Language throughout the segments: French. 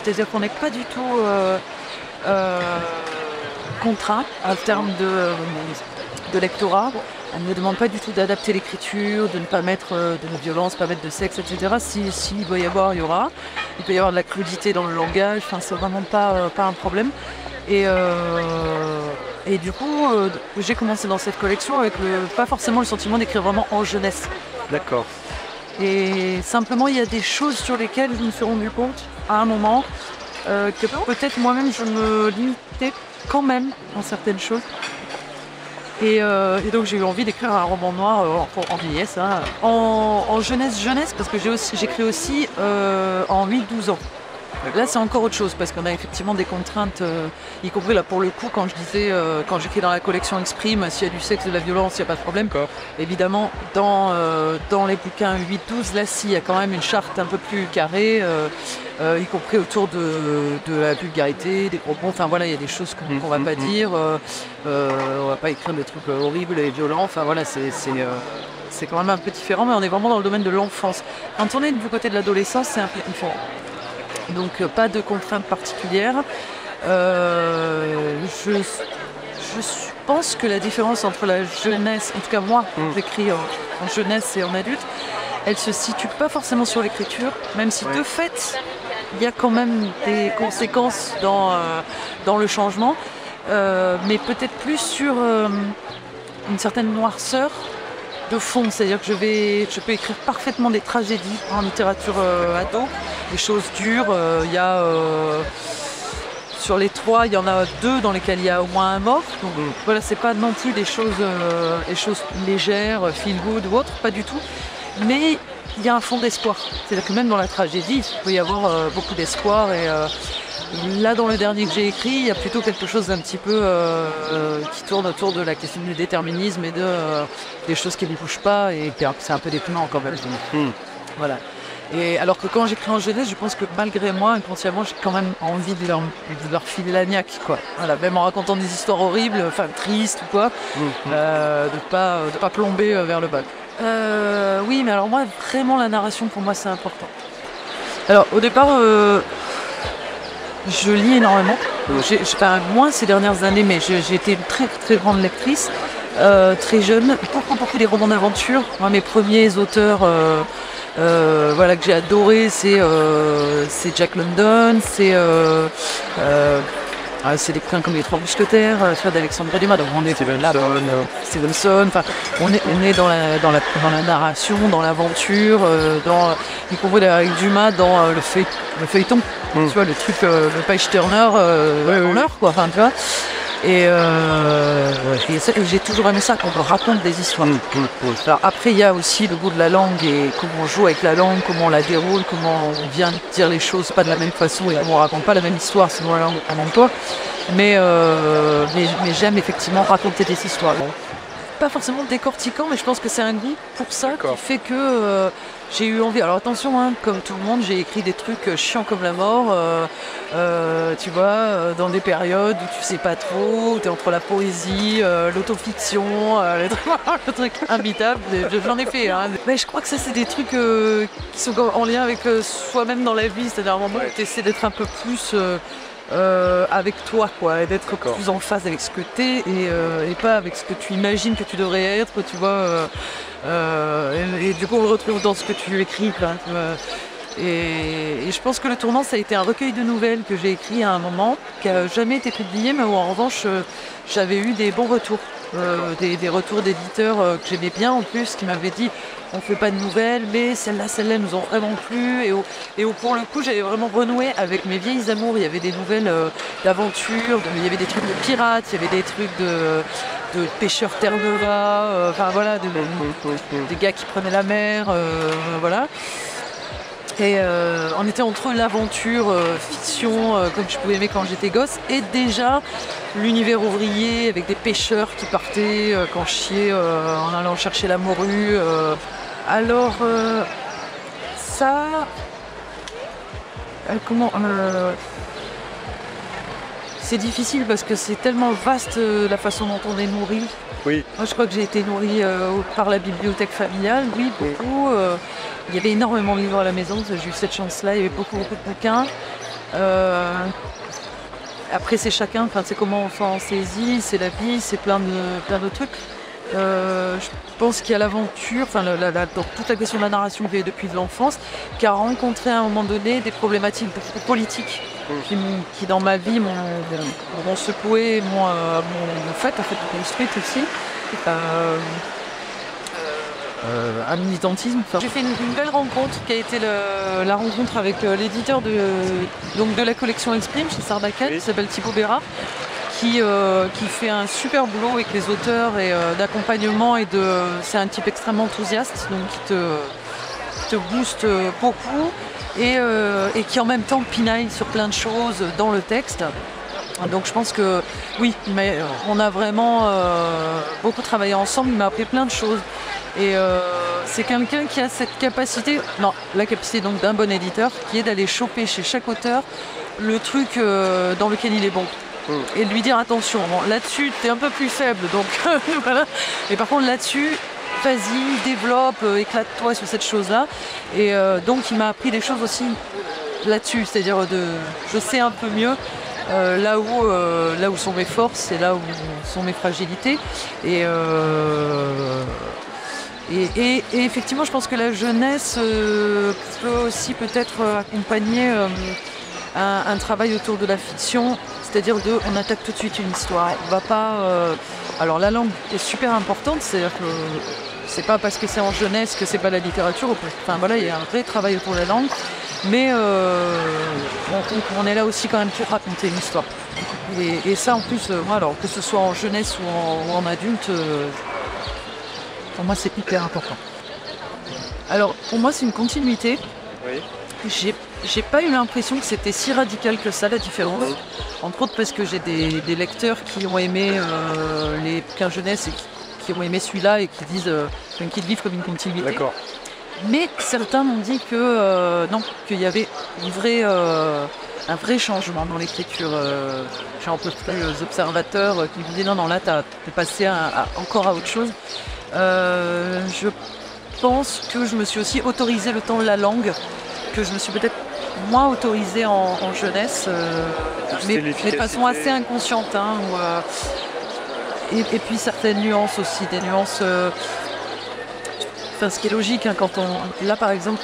c'est-à-dire qu'on n'est pas du tout contraint en termes de lectorat. Elle ne me demande pas du tout d'adapter l'écriture, de ne pas mettre de violence, pas mettre de sexe, etc. Si doit y avoir, il y aura. Il peut y avoir de la crudité dans le langage, enfin, c'est vraiment pas un problème. Et du coup, j'ai commencé dans cette collection avec pas forcément le sentiment d'écrire vraiment en jeunesse. D'accord. Et simplement, il y a des choses sur lesquelles je me suis rendu compte à un moment que peut-être moi-même je me limitais quand même dans certaines choses. Et donc j'ai eu envie d'écrire un roman noir en vieillesse, hein, en jeunesse, parce que j'écris aussi en 8-12 ans. Là c'est encore autre chose, parce qu'on a effectivement des contraintes, y compris là pour le coup quand je disais, quand j'écris dans la collection Exprime, s'il y a du sexe, de la violence, il n'y a pas de problème. Évidemment, dans les bouquins 8-12, là si, il y a quand même une charte un peu plus carrée, y compris autour de la vulgarité, des gros mots, enfin voilà, il y a des choses qu'on ne va pas dire, on va pas écrire des trucs horribles et violents, enfin voilà, c'est quand même un peu différent, mais on est vraiment dans le domaine de l'enfance. Quand on est du côté de l'adolescence, c'est un peu différent. Donc pas de contraintes particulières. Je pense que la différence entre la jeunesse, en tout cas moi, j'écris en jeunesse et en adulte, elle se situe pas forcément sur l'écriture, même si de fait, il y a quand même des conséquences dans le changement, mais peut-être plus sur une certaine noirceur de fond, c'est-à-dire que je peux écrire parfaitement des tragédies en littérature ado, des choses dures. Il y a sur les 3, il y en a 2 dans lesquels il y a au moins un mort. Donc voilà, c'est pas non plus des choses légères, feel good ou autre, pas du tout. Mais il y a un fond d'espoir. C'est-à-dire que même dans la tragédie, il peut y avoir beaucoup d'espoir. Et là, dans le dernier que j'ai écrit, il y a plutôt quelque chose d'un petit peu qui tourne autour de la question du déterminisme et des choses qui ne bougent pas. Et c'est un peu déprimant quand même. Voilà. Et alors que quand j'écris en jeunesse, je pense que malgré moi, inconsciemment, j'ai quand même envie de leur filer la niaque, quoi. Voilà, même en racontant des histoires horribles, enfin tristes ou quoi, de pas plomber vers le bas. Oui, mais alors moi, vraiment, la narration, pour moi, c'est important. Alors, au départ, je lis énormément. Moins ces dernières années, mais j'ai été une très, très grande lectrice, très jeune. Beaucoup des romans d'aventure. Moi, mes premiers auteurs... voilà, que j'ai adoré, c'est Jack London, c'est des bouquins comme Les Trois Mousquetaires, d'Alexandre Dumas, donc on est là, Stevenson, enfin on est dans la narration, dans l'aventure, y compris avec Dumas dans le feuilleton, tu vois, le truc, le page turner en l'heure, quoi, enfin tu vois. Et j'ai toujours aimé ça, qu'on raconte des histoires. Alors après, il y a aussi le goût de la langue et comment on joue avec la langue, comment on la déroule, comment on vient dire les choses pas de la même façon et on raconte pas la même histoire selon la langue qu'on emploie. Mais j'aime effectivement raconter des histoires. Pas forcément décortiquant, mais je pense que c'est un goût pour ça qui fait que j'ai eu envie. Alors attention, hein, comme tout le monde, j'ai écrit des trucs chiants comme la mort, tu vois, dans des périodes où tu sais pas trop, où tu es entre la poésie, l'autofiction, le truc imbitable. J'en ai fait. Hein. Mais je crois que ça, c'est des trucs qui sont en lien avec soi-même dans la vie. C'est-à-dire à un moment où tu essaies d'être un peu plus... avec toi, quoi, et d'être plus en phase avec ce que t'es et pas avec ce que tu imagines que tu devrais être, tu vois. Et du coup, on le retrouve dans ce que tu écris, là, tu vois. Et je pense que le tournant, ça a été un recueil de nouvelles que j'ai écrit à un moment, qui n'a jamais été publié, mais où en revanche, j'avais eu des bons retours. Des retours d'éditeurs que j'aimais bien en plus, qui m'avaient dit on fait pas de nouvelles, mais celles-là nous ont vraiment plu. Et pour le coup, j'avais vraiment renoué avec mes vieilles amours. Il y avait des nouvelles d'aventure, il y avait des trucs de pirates, il y avait des trucs de pêcheurs terre de bas, enfin voilà, des gars qui prenaient la mer, voilà. Et on était entre l'aventure, fiction, comme je pouvais aimer quand j'étais gosse, et déjà l'univers ouvrier avec des pêcheurs qui partaient qu'en chier en allant chercher la morue. Alors, ça... c'est difficile parce que c'est tellement vaste la façon dont on est nourri. Oui. Moi, je crois que j'ai été nourrie par la bibliothèque familiale, oui, beaucoup. Il y avait énormément de livres à la maison, j'ai eu cette chance-là, il y avait beaucoup de bouquins. Après, c'est chacun, c'est comment on s'en saisit, c'est la vie, c'est plein de trucs. Je pense qu'il y a l'aventure, dans toute la question de la narration que j'ai depuis l'enfance, qui a rencontré à un moment donné des problématiques politiques qui dans ma vie m'ont secoué, m'ont construite aussi. Un militantisme. J'ai fait une belle rencontre qui a été la rencontre avec l'éditeur de la collection Exprime chez Sarbacane, qui s'appelle Thibaut Bérard, qui fait un super boulot avec les auteurs et d'accompagnement c'est un type extrêmement enthousiaste, donc qui te booste beaucoup et qui en même temps pinaille sur plein de choses dans le texte. Donc je pense que oui, mais on a vraiment beaucoup travaillé ensemble, il m'a appris plein de choses. Et c'est quelqu'un qui a cette capacité, la capacité donc d'un bon éditeur, qui est d'aller choper chez chaque auteur le truc dans lequel il est bon. Et de lui dire attention, là-dessus t'es un peu plus faible, donc voilà. Et par contre là-dessus, vas-y, développe, éclate-toi sur cette chose-là. Et donc il m'a appris des choses aussi là-dessus, c'est-à-dire je sais un peu mieux là où sont mes forces et là où sont mes fragilités. Et effectivement, je pense que la jeunesse peut aussi peut-être accompagner un travail autour de la fiction, c'est-à-dire on attaque tout de suite une histoire. On va pas. Alors la langue est super importante, c'est-à-dire que c'est pas parce que c'est en jeunesse que c'est pas la littérature. Enfin voilà, il y a un vrai travail autour de la langue, mais on est là aussi quand même pour raconter une histoire. Et ça en plus, alors que ce soit en jeunesse ou en adulte. Pour moi, c'est hyper important. Alors, pour moi, c'est une continuité. Oui. J'ai pas eu l'impression que c'était si radical que ça, la différence. Entre autres parce que j'ai des lecteurs qui ont aimé les bouquins jeunesse et qui ont aimé celui-là et qui disent qui le vivent comme une continuité. D'accord. Mais certains m'ont dit que non, qu'il y avait un vrai changement dans l'écriture. J'ai un peu plus observateurs qui me disaient non, là, t'es passé encore à autre chose. Je pense que je me suis aussi autorisé le temps de la langue, que je me suis peut-être moins autorisée en jeunesse, mais de façon assez inconsciente. Et puis certaines nuances aussi, des nuances. Ce qui est logique, là par exemple,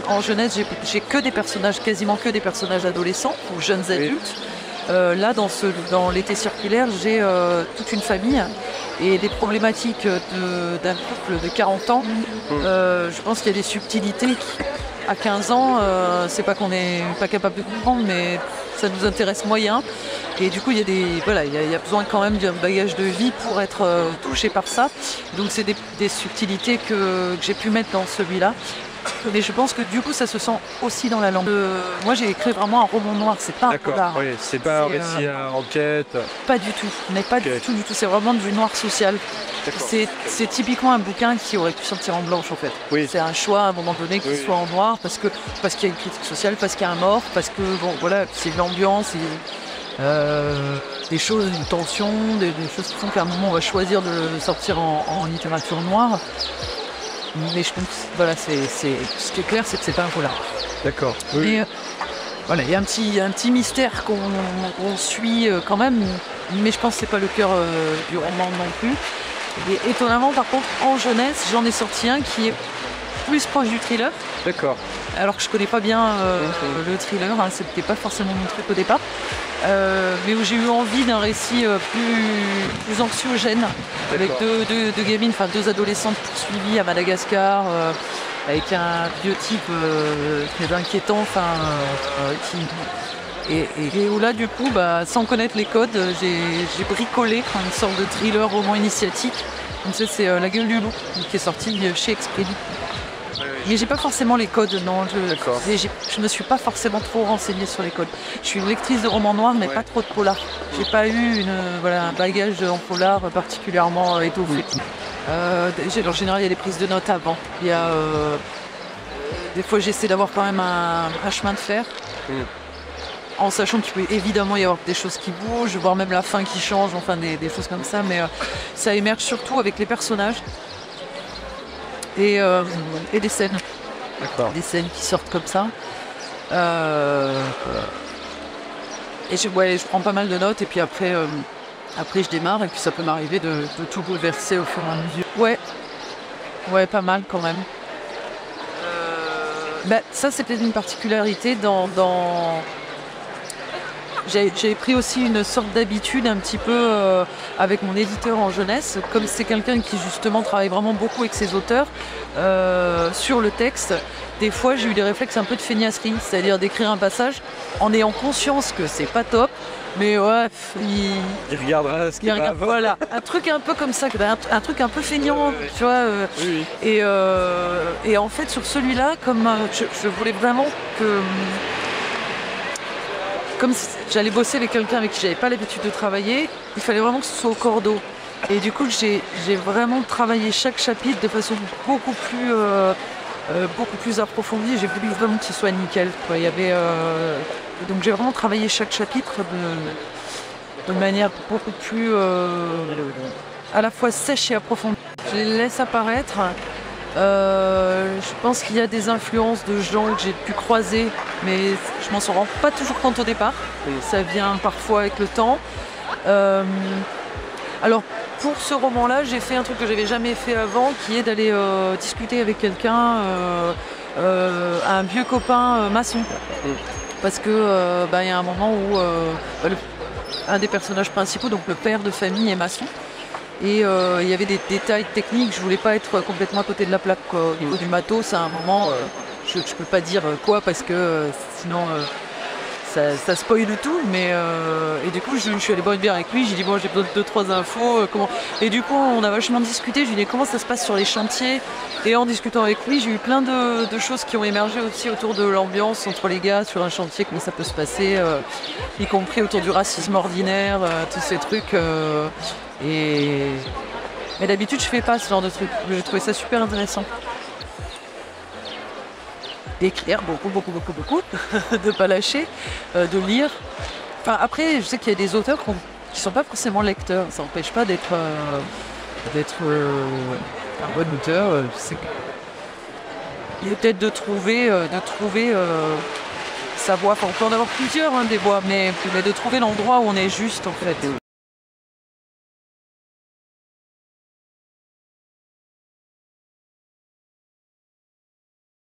en jeunesse, j'ai quasiment que des personnages adolescents ou jeunes adultes. Là, dans l'été circulaire, j'ai toute une famille et des problématiques d'un couple de 40 ans. Je pense qu'il y a des subtilités à 15 ans, c'est pas qu'on n'est pas capable de comprendre, mais ça nous intéresse moyen. Et du coup, il y a besoin quand même d'un bagage de vie pour être touché par ça. Donc c'est des subtilités que j'ai pu mettre dans celui-là. Mais je pense que du coup ça se sent aussi dans la langue. Moi j'ai écrit vraiment un roman noir, c'est pas un polar. Oui, c'est pas un récit à enquête. Pas du tout, mais pas du tout. C'est vraiment du noir social. C'est typiquement un bouquin qui aurait pu sortir en blanche en fait. Oui. C'est un choix à un moment donné qu'il soit en noir parce qu'il y a une critique sociale, parce qu'il y a un mort, parce que c'est l'ambiance et des choses, une tension, des choses qui font qu'à un moment on va choisir de le sortir en littérature noire. Mais je pense ce qui est clair, c'est que c'est pas un polar. D'accord. Oui. Et il y a un petit mystère qu'on suit quand même, mais je pense que c'est pas le cœur du roman non plus. Et étonnamment, par contre, en jeunesse, j'en ai sorti un qui est plus proche du thriller. D'accord. Alors que je connais pas bien le thriller, c'était pas forcément mon truc au départ. Mais où j'ai eu envie d'un récit plus anxiogène, avec deux gamines, deux adolescentes poursuivies à Madagascar, avec un biotype très inquiétant, et où là du coup, sans connaître les codes, j'ai bricolé une sorte de thriller roman initiatique. Donc ça c'est La Gueule du Loup, qui est sorti chez Expédie. Mais j'ai pas forcément les codes, non. Je me suis pas forcément trop renseignée sur les codes. Je suis une lectrice de romans noirs, mais pas trop de polar. J'ai pas eu un bagage en polar particulièrement étoffé. En général, il y a des prises de notes avant. Des fois, j'essaie d'avoir quand même un chemin de fer. En sachant qu'il peut évidemment y avoir des choses qui bougent, voire même la fin qui change, des choses comme ça. Mais ça émerge surtout avec les personnages. Et des scènes. D'accord. Des scènes qui sortent comme ça. Et je prends pas mal de notes et puis après je démarre et puis ça peut m'arriver de tout bouleverser au fur et à mesure. Ouais, pas mal quand même. Ça c'est peut-être une particularité dans... J'ai pris aussi une sorte d'habitude un petit peu avec mon éditeur en jeunesse, comme c'est quelqu'un qui justement travaille vraiment beaucoup avec ses auteurs sur le texte. Des fois j'ai eu des réflexes un peu de feignasserie, c'est-à-dire d'écrire un passage en ayant conscience que c'est pas top, mais ouais, il regardera ce qu'il va. Voilà, un truc un peu comme ça, un truc un peu feignant, tu vois. Oui. Et en fait sur celui-là, comme je voulais vraiment que... Comme si j'allais bosser avec quelqu'un avec qui j'avais pas l'habitude de travailler, il fallait vraiment que ce soit au cordeau. Et du coup, j'ai vraiment travaillé chaque chapitre de façon beaucoup plus approfondie. J'ai voulu vraiment que ce soit nickel, quoi. Donc j'ai vraiment travaillé chaque chapitre de manière beaucoup plus à la fois sèche et approfondie. Je les laisse apparaître. Je pense qu'il y a des influences de gens que j'ai pu croiser, mais je m'en rends pas toujours compte au départ. Ça vient parfois avec le temps. Alors pour ce roman-là, j'ai fait un truc que j'avais jamais fait avant, qui est d'aller discuter avec quelqu'un, un vieux copain maçon, parce que y a un moment où un des personnages principaux, donc le père de famille, est maçon. Et il y avait des détails techniques, je voulais pas être complètement à côté de la plaque, quoi. Au niveau du matos, à un moment, je peux pas dire quoi parce que sinon ça spoil tout, mais et du coup je suis allée boire une bière avec lui, j'ai dit bon j'ai besoin de 2-3 infos, comment... Et du coup on a vachement discuté, je lui ai dit comment ça se passe sur les chantiers, et en discutant avec lui j'ai eu plein de choses qui ont émergé aussi autour de l'ambiance entre les gars sur un chantier, comment ça peut se passer, y compris autour du racisme ordinaire, tous ces trucs. Mais d'habitude je fais pas ce genre de truc. J'ai trouvé ça super intéressant. D'écrire beaucoup, de pas lâcher, de lire. Enfin, après, je sais qu'il y a des auteurs qui sont pas forcément lecteurs. Ça n'empêche pas d'être un bon auteur. Il est peut-être de trouver sa voie. Enfin, on peut en avoir plusieurs des voies, mais de trouver l'endroit où on est juste en fait.